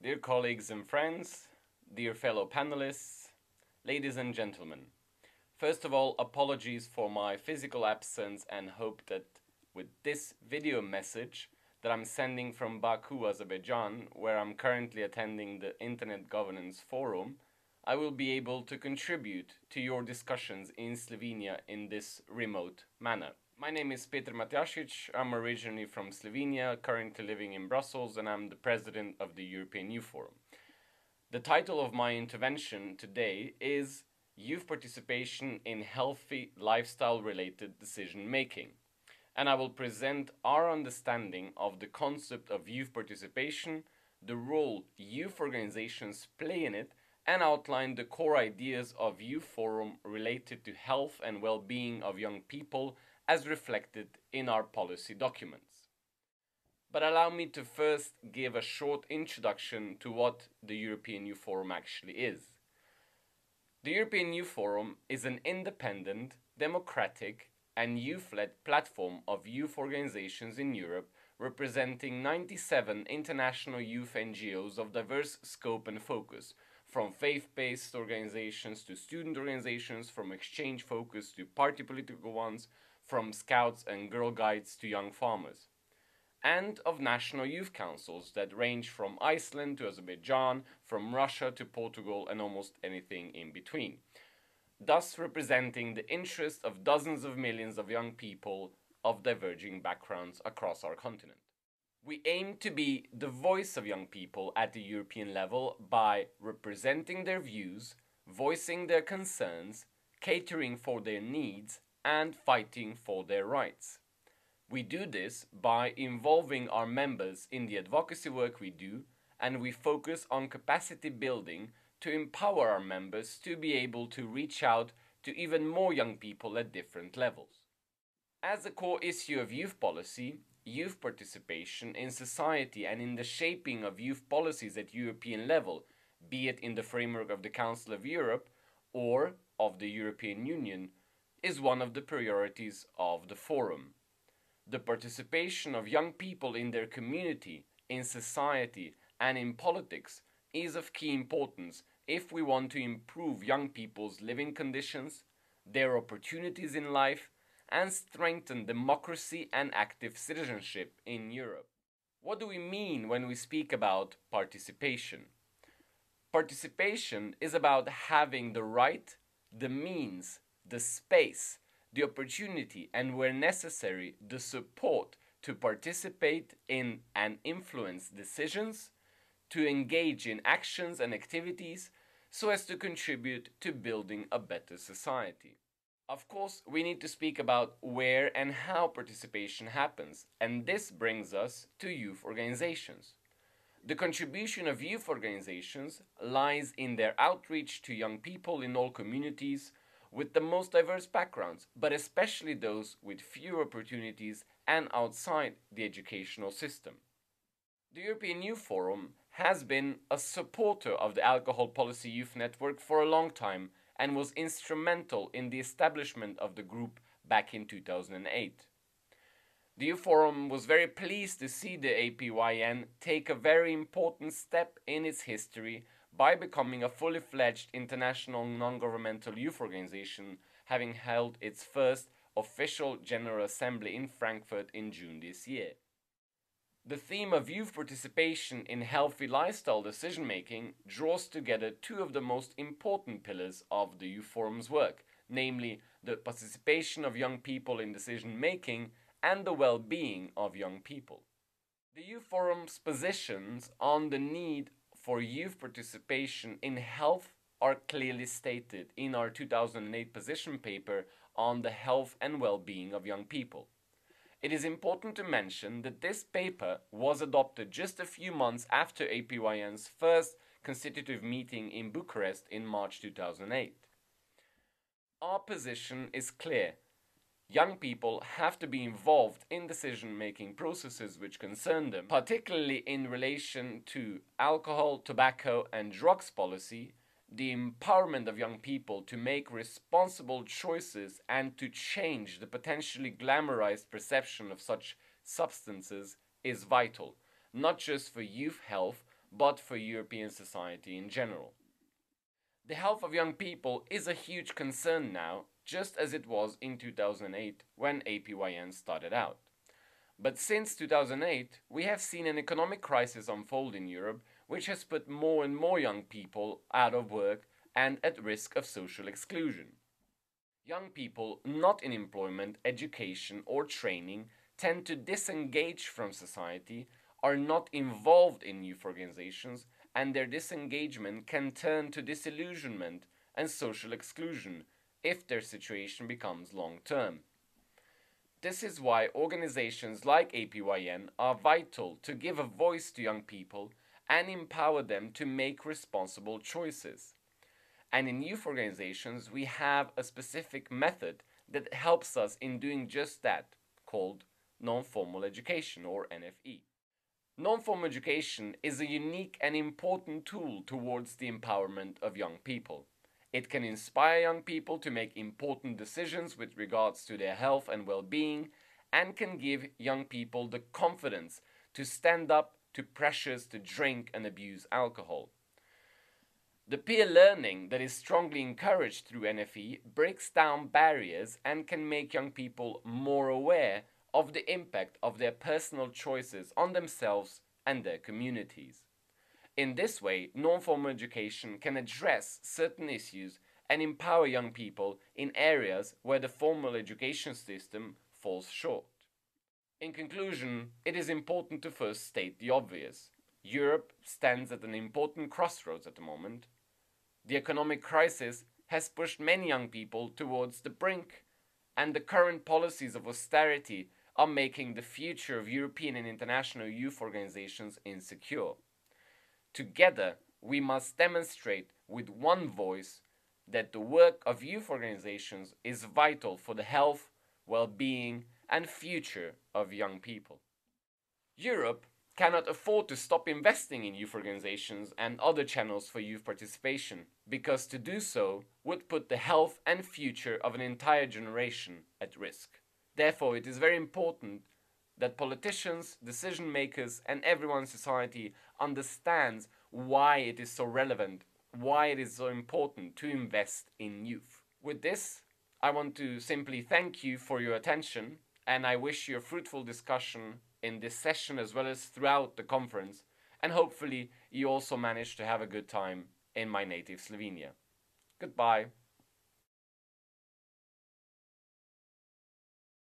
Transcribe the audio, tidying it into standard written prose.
Dear colleagues and friends, dear fellow panelists, ladies and gentlemen. First of all, apologies for my physical absence and hope that with this video message that I'm sending from Baku, Azerbaijan, where I'm currently attending the Internet Governance Forum, I will be able to contribute to your discussions in Slovenia in this remote manner. My name is Peter Matjasic. I'm originally from Slovenia, currently living in Brussels, and I'm the president of the European Youth Forum. The title of my intervention today is Youth Participation in Healthy Lifestyle-Related Decision-Making, and I will present our understanding of the concept of youth participation, the role youth organizations play in it, and outline the core ideas of Youth Forum related to health and well-being of young people as reflected in our policy documents. But allow me to first give a short introduction to what the European Youth Forum actually is. The European Youth Forum is an independent, democratic, and youth-led platform of youth organizations in Europe representing 97 international youth NGOs of diverse scope and focus, from faith-based organizations to student organizations, from exchange focus to party political ones, from scouts and girl guides to young farmers, and of national youth councils that range from Iceland to Azerbaijan, from Russia to Portugal, and almost anything in between, thus representing the interests of dozens of millions of young people of diverging backgrounds across our continent. We aim to be the voice of young people at the European level by representing their views, voicing their concerns, catering for their needs, and fighting for their rights. We do this by involving our members in the advocacy work we do, and we focus on capacity building to empower our members to be able to reach out to even more young people at different levels. As a core issue of youth policy, youth participation in society and in the shaping of youth policies at European level, be it in the framework of the Council of Europe or of the European Union, is one of the priorities of the Forum. The participation of young people in their community, in society, and in politics is of key importance if we want to improve young people's living conditions, their opportunities in life, and strengthen democracy and active citizenship in Europe. What do we mean when we speak about participation? Participation is about having the right, the means, the space, the opportunity, and where necessary, the support to participate in and influence decisions, to engage in actions and activities so as to contribute to building a better society. Of course, we need to speak about where and how participation happens, and this brings us to youth organizations. The contribution of youth organizations lies in their outreach to young people in all communities with the most diverse backgrounds, but especially those with fewer opportunities and outside the educational system. The European Youth Forum has been a supporter of the Alcohol Policy Youth Network for a long time and was instrumental in the establishment of the group back in 2008. The Youth Forum was very pleased to see the APYN take a very important step in its history by becoming a fully fledged international non-governmental youth organization, having held its first official General Assembly in Frankfurt in June this year. The theme of youth participation in healthy lifestyle decision-making draws together two of the most important pillars of the Youth Forum's work, namely the participation of young people in decision-making and the well-being of young people. The Youth Forum's positions on the need for youth participation in health are clearly stated in our 2008 position paper on the health and well-being of young people. It is important to mention that this paper was adopted just a few months after APYN's first constitutive meeting in Bucharest in March 2008. Our position is clear. Young people have to be involved in decision-making processes which concern them, particularly in relation to alcohol, tobacco, and drugs policy, the empowerment of young people to make responsible choices and to change the potentially glamorized perception of such substances is vital, not just for youth health, but for European society in general. The health of young people is a huge concern now, just as it was in 2008 when APYN started out. But since 2008, we have seen an economic crisis unfold in Europe, which has put more and more young people out of work and at risk of social exclusion. Young people not in employment, education, or training tend to disengage from society, are not involved in youth organizations, and their disengagement can turn to disillusionment and social exclusion if their situation becomes long term. This is why organizations like APYN are vital to give a voice to young people and empower them to make responsible choices. And in youth organizations, we have a specific method that helps us in doing just that, called non-formal education, or NFE. Non-formal education is a unique and important tool towards the empowerment of young people. It can inspire young people to make important decisions with regards to their health and well-being, and can give young people the confidence to stand up to pressures to drink and abuse alcohol. The peer learning that is strongly encouraged through NFE breaks down barriers and can make young people more aware of the impact of their personal choices on themselves and their communities. In this way, non-formal education can address certain issues and empower young people in areas where the formal education system falls short. In conclusion, it is important to first state the obvious. Europe stands at an important crossroads at the moment. The economic crisis has pushed many young people towards the brink, and the current policies of austerity are making the future of European and international youth organizations insecure. Together, we must demonstrate with one voice that the work of youth organizations is vital for the health, well-being, and future of young people. Europe cannot afford to stop investing in youth organizations and other channels for youth participation, because to do so would put the health and future of an entire generation at risk. Therefore, it is very important that politicians, decision makers, and everyone in society understands why it is so relevant, why it is so important to invest in youth. With this, I want to simply thank you for your attention, and I wish you a fruitful discussion in this session as well as throughout the conference, and hopefully you also manage to have a good time in my native Slovenia. Goodbye.